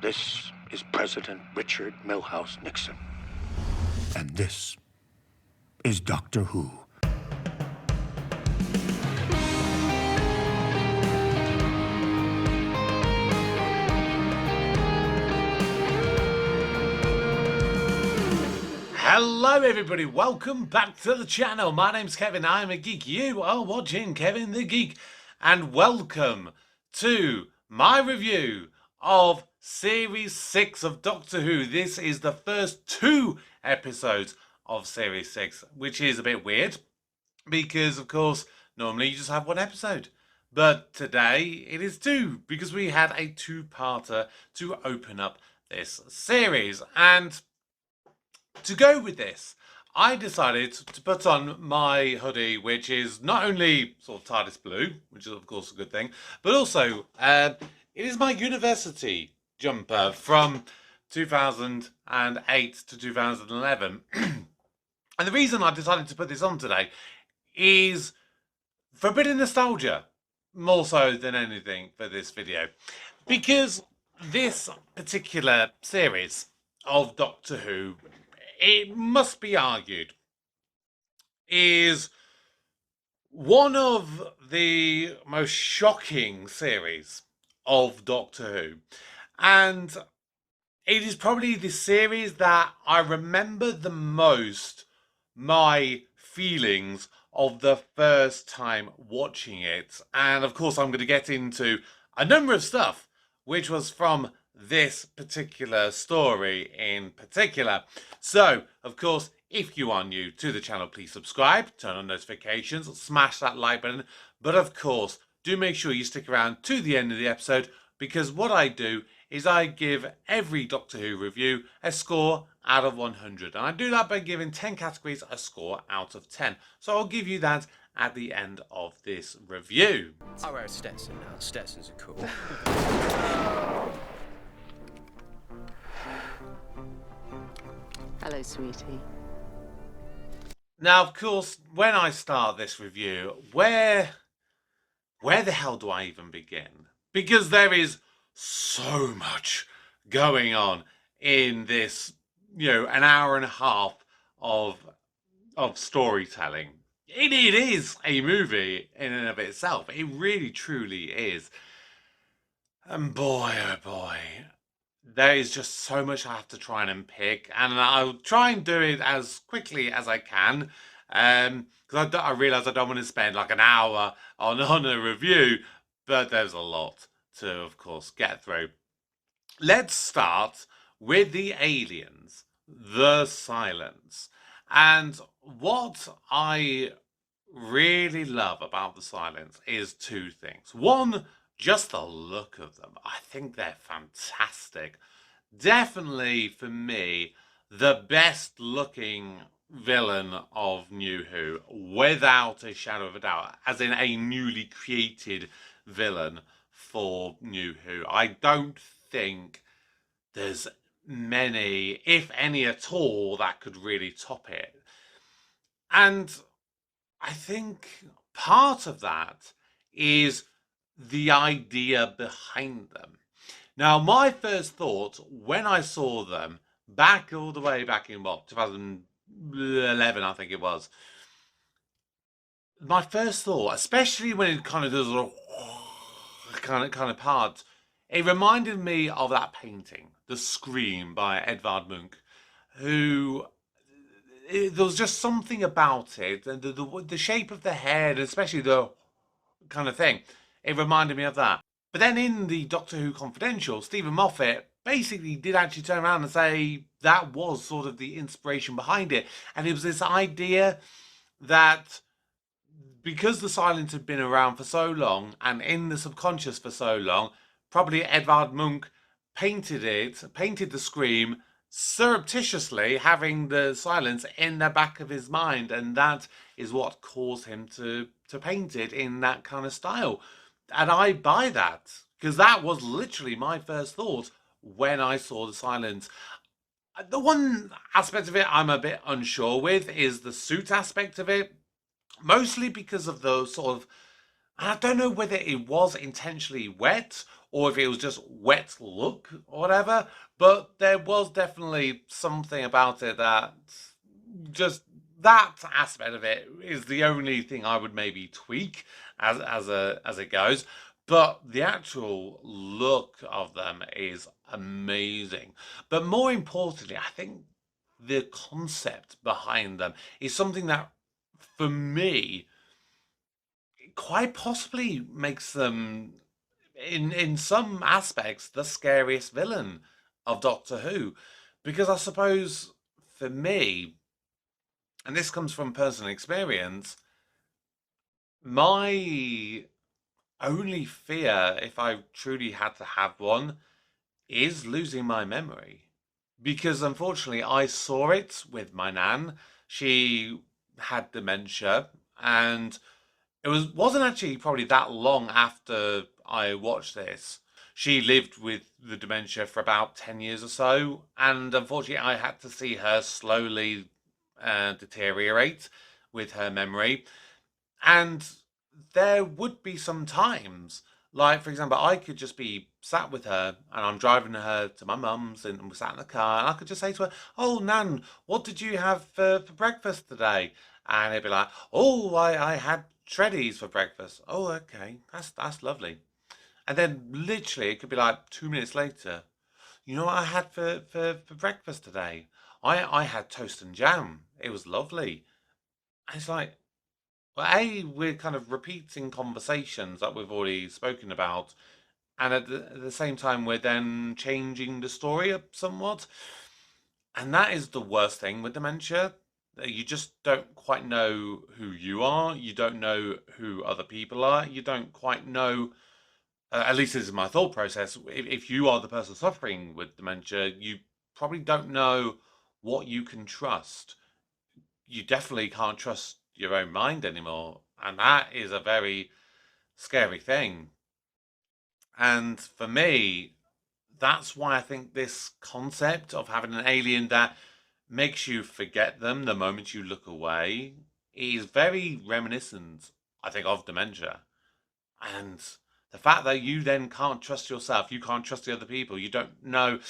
This is President Richard Milhouse Nixon. And this is Doctor Who. Hello everybody, welcome back to the channel. My name's Kevin, I'm a geek. You are watching Kevin the Geek. And welcome to my review of Series 6 of Doctor Who. This is the first 2 episodes of Series 6, which is a bit weird because, of course, normally you just have 1 episode. But today it is 2 because we had a 2-parter to open up this series. And to go with this, I decided to put on my hoodie, which is not only sort of TARDIS blue, which is of course a good thing, but also it is my university jumper from 2008 to 2011. And the reason I decided to put this on today is for a bit of nostalgia, more so than anything for this video, because this particular series of Doctor Who, it must be argued, is one of the most shocking series of Doctor Who. And it is probably the series that I remember the most my feelings of the first time watching it. And of course, I'm going to get into a number of stuff which was from this particular story in particular. So, of course, if you are new to the channel, please subscribe, turn on notifications, smash that like button. But of course, do make sure you stick around to the end of the episode, because what I do is I give every Doctor Who review a score out of 100. And I do that by giving 10 categories a score out of 10. So I'll give you that at the end of this review. I wear a Stetson now. Stetsons are cool. Hello, sweetie. Now, of course, when I start this review, where the hell do I even begin? Because there is so much going on in this, an hour and a half of storytelling. It is a movie in and of itself. It really, truly is. And boy, oh boy, there is just so much I have to try and unpick, and I'll try and do it as quickly as I can, because I realise I don't want to spend like an hour on a review, but there's a lot to, of course, get through. Let's start with the aliens, the Silence. And what I really love about the Silence is 2 things. One, just the look of them. I think they're fantastic. Definitely, for me, the best looking villain of New Who, without a shadow of a doubt, as in a newly created villain for New Who. I don't think there's many, if any at all, that could really top it. And I think part of that is the idea behind them. Now, my first thought when I saw them all the way back in 2011, I think it was. My first thought, especially when it kind of does a kind of part, it reminded me of that painting, The Scream by Edvard Munch, who there was just something about it, and the shape of the head, especially the kind of thing. It reminded me of that. But then in the Doctor Who Confidential, Stephen Moffat basically did actually turn around and say that was sort of the inspiration behind it. And it was this idea that because the Silence had been around for so long and in the subconscious for so long, probably Edvard Munch painted the Scream surreptitiously, having the Silence in the back of his mind. And that is what caused him to paint it in that kind of style. And I buy that, because that was literally my first thought when I saw the Silence. The one aspect of it I'm a bit unsure with is the suit aspect of it, mostly because of the sort of, I don't know whether it was intentionally wet or if it was just wet look or whatever. But there was definitely something about it that just that aspect of it is the only thing I would maybe tweak as it goes. But the actual look of them is amazing. But more importantly, I think the concept behind them is something that, for me, quite possibly makes them, in some aspects, the scariest villain of Doctor Who. Because I suppose, for me, and this comes from personal experience, my only fear, if I truly had to have one, is losing my memory. Because unfortunately, I saw it with my nan. She had dementia, and wasn't actually probably that long after I watched this. She lived with the dementia for about 10 years or so, and unfortunately, I had to see her slowly deteriorate with her memory. And there would be some times, like, for example, I could just be sat with her and I'm driving her to my mum's and we're sat in the car and I could just say to her, "Oh, Nan, what did you have for breakfast today?" And it'd be like, "Oh, I had shreddies for breakfast." "Oh, okay, that's lovely." And then literally it could be like 2 minutes later, "You know what I had for breakfast today? I had toast and jam. It was lovely." And it's like, well, we're kind of repeating conversations that we've already spoken about, and at the same time, we're then changing the story up somewhat. And that is the worst thing with dementia. You just don't quite know who you are. You don't know who other people are. You don't quite know, at least this is my thought process. If you are the person suffering with dementia, you probably don't know what you can trust. You definitely can't trust your own mind anymore. And that is a very scary thing. And for me, that's why I think this concept of having an alien that makes you forget them the moment you look away is very reminiscent, I think, of dementia. And the fact that you then can't trust yourself, you can't trust the other people, you don't know,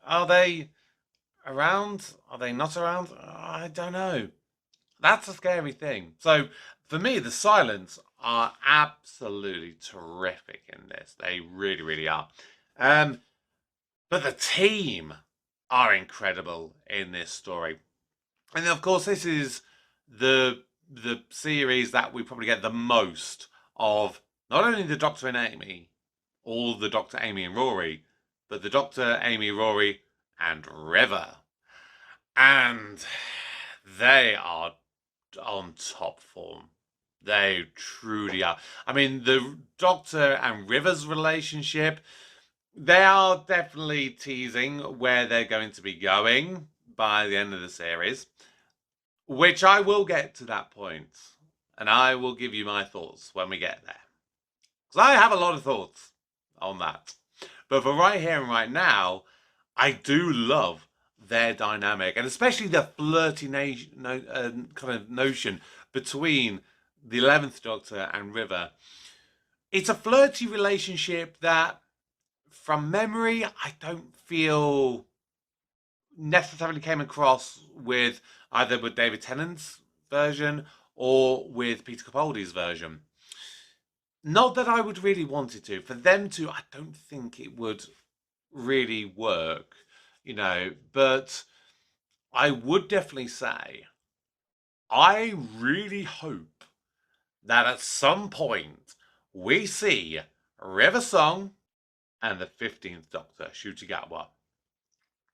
are they around? Are they not around? I don't know. That's a scary thing. So for me, the silence are absolutely terrific in this. They really, really are. But the team are incredible in this story. And of course, this is the series that we probably get the most of, not only the Doctor and Amy, all the Doctor, Amy and Rory, but the Doctor, Amy, Rory, and River. And they are on top form. They truly are. I mean, the Doctor and River's relationship, they are definitely teasing where they're going to be going by the end of the series, which I will get to that point, and I will give you my thoughts when we get there. Because I have a lot of thoughts on that. But for right here and right now, I do love their dynamic, and especially the flirty kind of notion between the 11th Doctor and River. It's a flirty relationship that, from memory, I don't feel necessarily came across with either with David Tennant's version or with Peter Capaldi's version. Not that I would really want it to. For them to, I don't think it would really work, but I would definitely say I really hope that at some point we see River Song and the 15th Doctor shooting at one.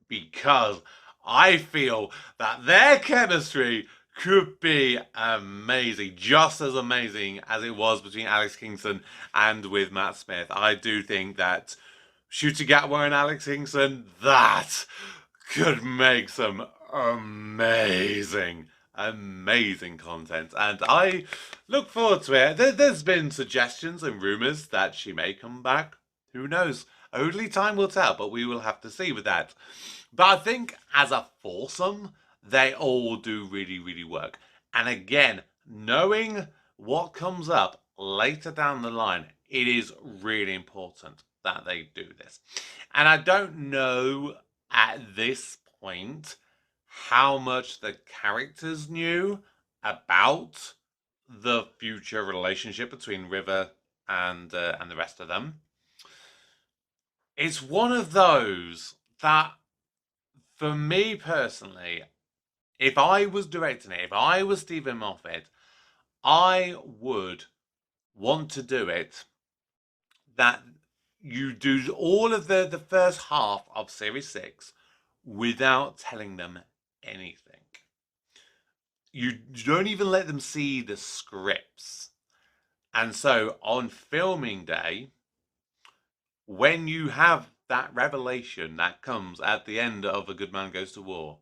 Because I feel that their chemistry could be amazing, just as amazing as it was between Alex Kingston and with Matt Smith. I do think that shooting Gatwa and Alex Kingston, that could make some amazing content, and I look forward to it. There's been suggestions and rumours that she may come back. Who knows? Only time will tell, but we will have to see with that. But I think as a foursome, they all do really, really work. And again, knowing what comes up later down the line, it is really important. that they do this. And I don't know at this point how much the characters knew about the future relationship between River and the rest of them. It's one of those that, for me personally, if I was directing it, if I was Stephen Moffat, I would want to do it that you do all of the first half of Series 6 without telling them anything. You don't even let them see the scripts. And so on filming day, when you have that revelation that comes at the end of A Good Man Goes to War,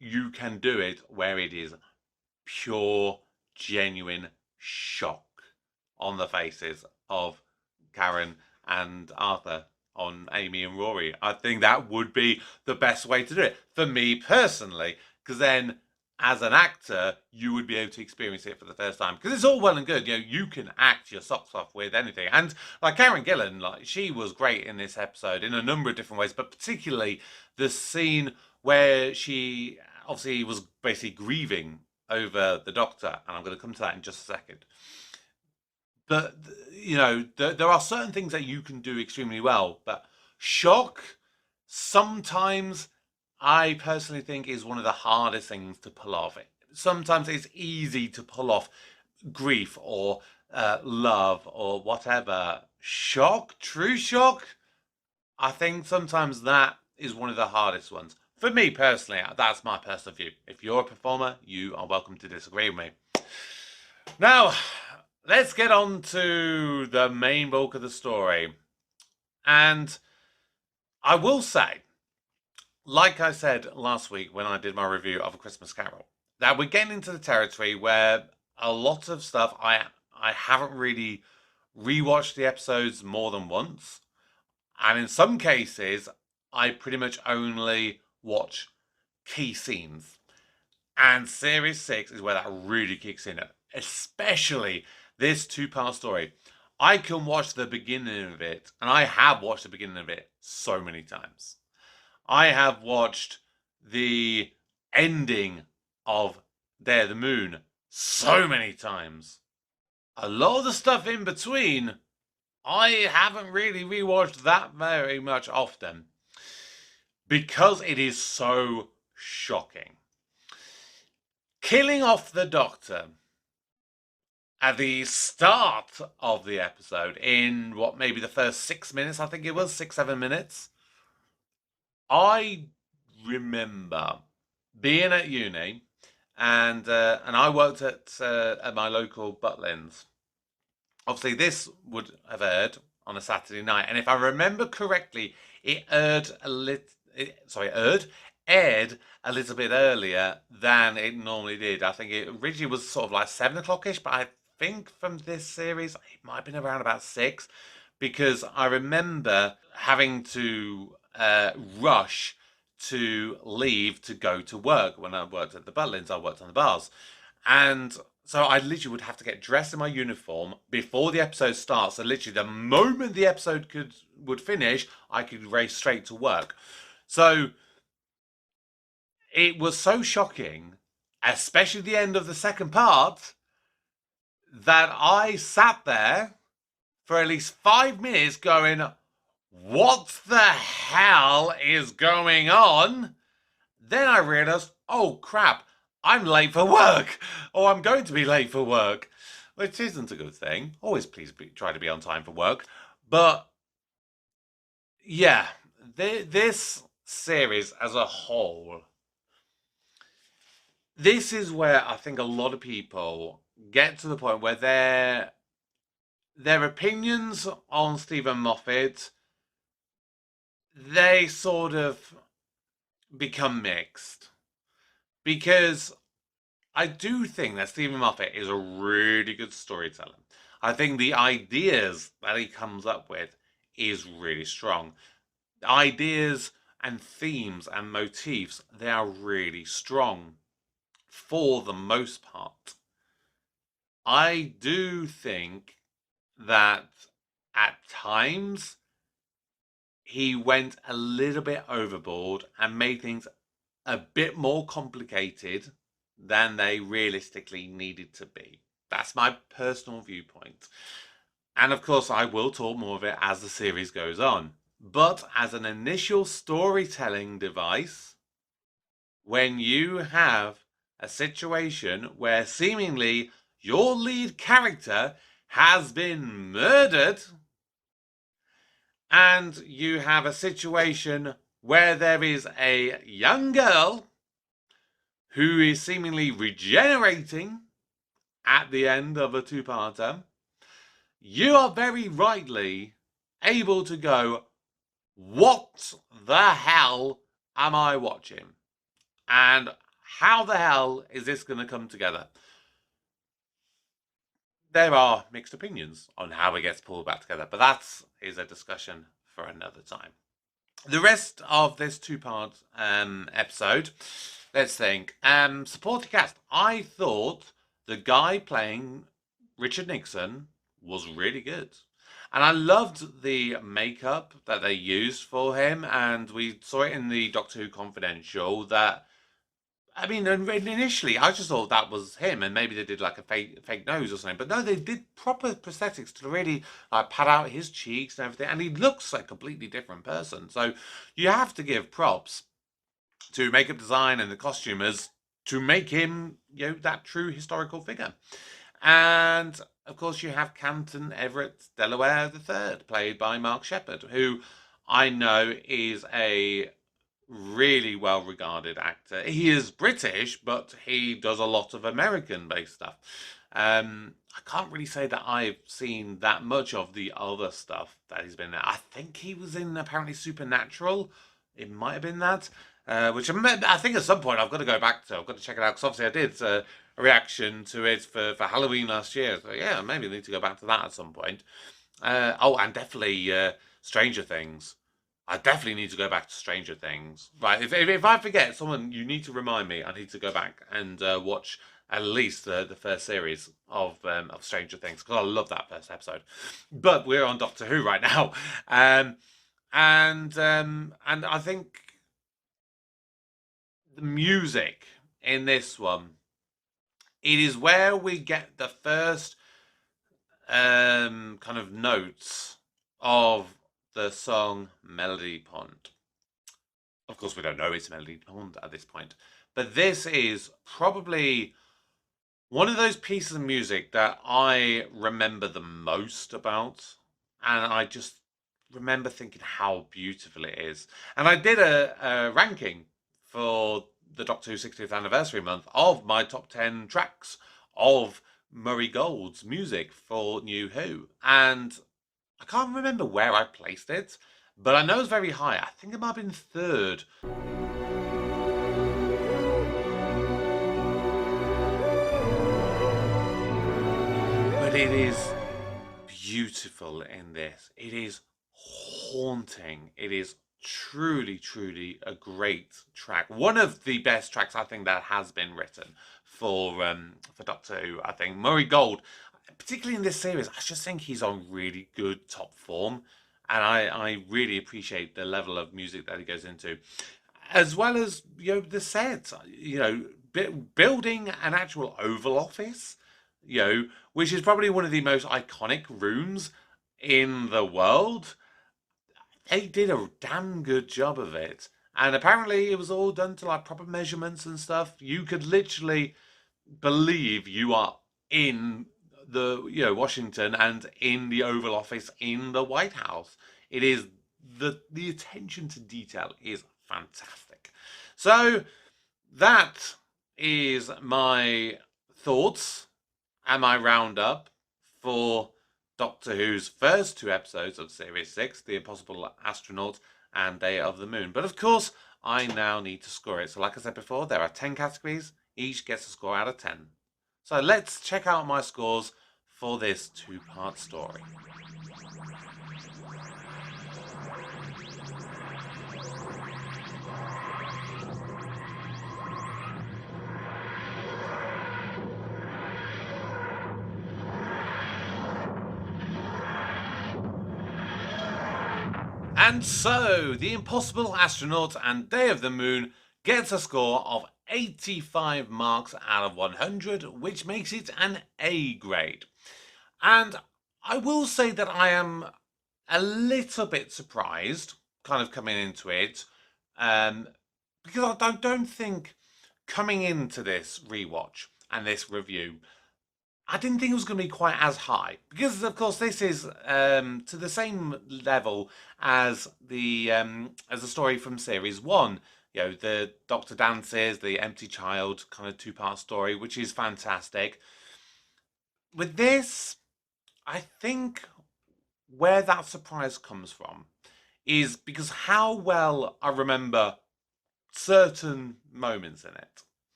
you can do it where it is pure, genuine shock on the faces of Karen and Arthur, on Amy and Rory. I think that would be the best way to do it for me personally, because then as an actor you would be able to experience it for the first time, because it's all well and good, you know, you can act your socks off with anything. And like Karen Gillan, like, she was great in this episode in a number of different ways, but particularly the scene where she obviously was basically grieving over the Doctor, and I'm going to come to that in just a second. But, you know, there are certain things that you can do extremely well, but shock, sometimes, I personally think, is one of the hardest things to pull off. Sometimes it's easy to pull off grief or love or whatever. Shock, true shock, I think sometimes that is one of the hardest ones. For me personally, that's my personal view. If you're a performer, you are welcome to disagree with me. Now, let's get on to the main bulk of the story. And I will say, like I said last week when I did my review of A Christmas Carol, that we're getting into the territory where a lot of stuff I haven't really rewatched the episodes more than once. And in some cases, I pretty much only watch key scenes. And Series 6 is where that really kicks in, especially this two-part story. I can watch the beginning of it, and I have watched the beginning of it so many times. I have watched the ending of Day of the Moon so many times. A lot of the stuff in between, I haven't really rewatched that very much often, because it is so shocking. Killing off the Doctor at the start of the episode, in what, maybe the first 6 minutes, I think it was 6-7 minutes. I remember being at uni, and I worked at my local Butlins. Obviously, this would have aired on a Saturday night, and if I remember correctly, it aired a little bit earlier than it normally did. I think it originally was sort of like 7 o'clock-ish, but I think from this series, it might have been around about 6, because I remember having to rush to leave to go to work. When I worked at the Butlins, I worked on the bars. And so I literally would have to get dressed in my uniform before the episode starts. So literally the moment the episode would finish, I could race straight to work. So it was so shocking, especially the end of the second part, that I sat there for at least 5 minutes going, what the hell is going on? Then I realised, oh crap, I'm late for work, or I'm going to be late for work, which isn't a good thing. Always please try to be on time for work. But yeah, this series as a whole, this is where I think a lot of people get to the point where their opinions on Stephen Moffat, they sort of become mixed. Because I do think that Stephen Moffat is a really good storyteller. I think the ideas that he comes up with is really strong. The ideas and themes and motifs, they are really strong for the most part. I do think that at times he went a little bit overboard and made things a bit more complicated than they realistically needed to be. That's my personal viewpoint. And of course, I will talk more of it as the series goes on. But as an initial storytelling device, when you have a situation where seemingly your lead character has been murdered, and you have a situation where there is a young girl who is seemingly regenerating at the end of a two-parter, you are very rightly able to go, what the hell am I watching? And how the hell is this going to come together? There are mixed opinions on how it gets pulled back together, but that is a discussion for another time. The rest of this two-part episode, let's think. Supporting cast. I thought the guy playing Richard Nixon was really good. And I loved the makeup that they used for him, and we saw it in the Doctor Who Confidential that, I mean, initially I just thought that was him, and maybe they did like a fake nose or something. But no, they did proper prosthetics to really like pad out his cheeks and everything, and he looks like a completely different person. So you have to give props to makeup design and the costumers to make him, you know, that true historical figure. And of course, you have Canton Everett Delaware III, played by Mark Sheppard, who I know is a really well-regarded actor. He is British, but he does a lot of American-based stuff. I can't really say that I've seen that much of the other stuff that he's been in. I think he was in apparently Supernatural. It might have been that, which I think at some point I've got to go back to. I've got to check it out because obviously I did a reaction to it for Halloween last year. So yeah, maybe I need to go back to that at some point. Oh, and definitely Stranger Things. I definitely need to go back to Stranger Things. Right, if I forget, someone, you need to remind me. I need to go back and watch at least the first series of Stranger Things, because I love that first episode. But we're on Doctor Who right now, and I think the music in this one, it is where we get the first kind of notes of the song Melody Pond. Of course, we don't know it's Melody Pond at this point, but this is probably one of those pieces of music that I remember the most about, and I just remember thinking how beautiful it is. And I did a ranking for the Doctor Who 60th anniversary month of my top 10 tracks of Murray Gold's music for New Who, and I can't remember where I placed it, but I know it's very high. I think it might have been third. But it is beautiful in this. It is haunting. It is truly, truly a great track. One of the best tracks I think that has been written for Doctor Who. I think Murray Gold, particularly in this series, I just think he's on really good top form, and I really appreciate the level of music that he goes into, as well as, you know, the set, you know, building an actual Oval Office, you know, which is probably one of the most iconic rooms in the world. They did a damn good job of it, and apparently it was all done to like proper measurements and stuff. You could literally believe you are in the, you know, Washington and in the Oval Office in the White House. It is the attention to detail is fantastic. So that is my thoughts and my roundup for Doctor Who's first two episodes of Series 6, The Impossible Astronaut and Day of the Moon. But of course, I now need to score it. So like I said before, there are 10 categories. Each gets a score out of 10. So let's check out my scores for this two-part story. And so, the Impossible Astronaut and Day of the Moon gets a score of 85 marks out of 100, which makes it an A grade. And I will say that I am a little bit surprised, kind of coming into it, because I don't think coming into this rewatch and this review, I didn't think it was going to be quite as high because, of course, this is to the same level as the story from series one. You know, the Doctor Dances, the Empty Child kind of two-part story, which is fantastic. With this, I think where that surprise comes from is because how well I remember certain moments in it.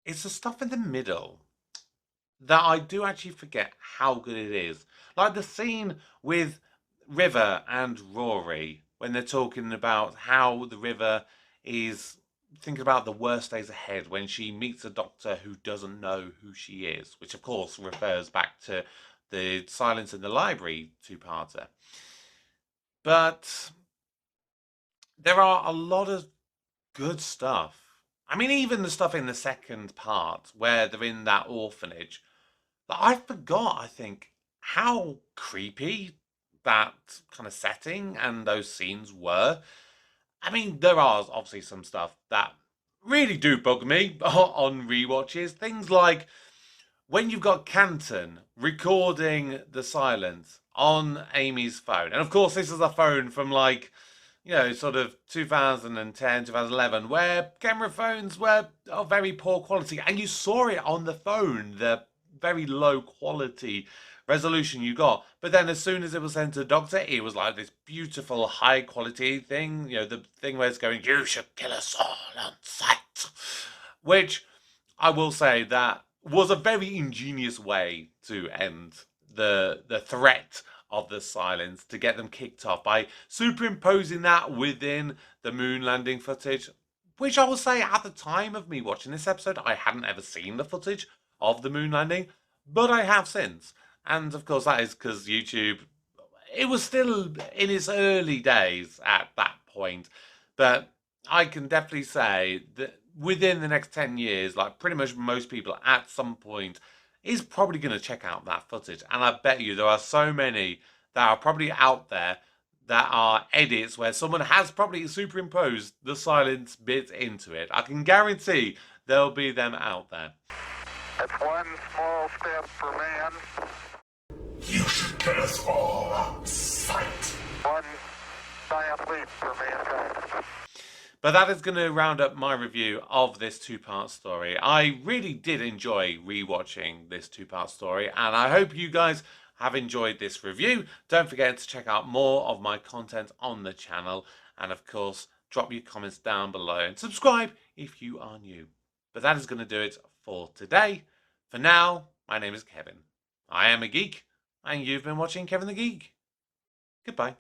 It's the stuff in the middle that I do actually forget how good it is. Like the scene with River and Rory when they're talking about how the River is thinking about the worst days ahead when she meets a doctor who doesn't know who she is, which of course refers back to the Silence in the Library two-parter. But there are a lot of good stuff. I mean, even the stuff in the second part where they're in that orphanage, but I forgot, I think, how creepy that kind of setting and those scenes were. I mean, there are obviously some stuff that really do bug me on rewatches. Things like when you've got Canton recording the silence on Amy's phone. And of course, this is a phone from like, you know, sort of 2010, 2011, where camera phones were of very poor quality. And you saw it on the phone, the very low quality resolution you got. But then as soon as it was sent to the doctor, it was like this beautiful high quality thing, you know, the thing where it's going, you should kill us all on sight. Which I will say that was a very ingenious way to end the threat of the silence, to get them kicked off by superimposing that within the moon landing footage, which I will say at the time of me watching this episode, I hadn't ever seen the footage of the moon landing, but I have since. And of course that is because YouTube, it was still in its early days at that point, but I can definitely say that within the next 10 years, like pretty much most people at some point is probably going to check out that footage. And I bet you there are so many that are probably out there that are edits where someone has probably superimposed the silence bit into it. I can guarantee there'll be them out there. That's one small step for man. You should kill us all on sight. One giant leap for mankind. But that is going to round up my review of this two-part story. I really did enjoy rewatching this two-part story, and I hope you guys have enjoyed this review. Don't forget to check out more of my content on the channel, and of course, drop your comments down below and subscribe if you are new. But that is going to do it for today. For now, my name is Kevin. I am a geek, and you've been watching Kevin the Geek. Goodbye.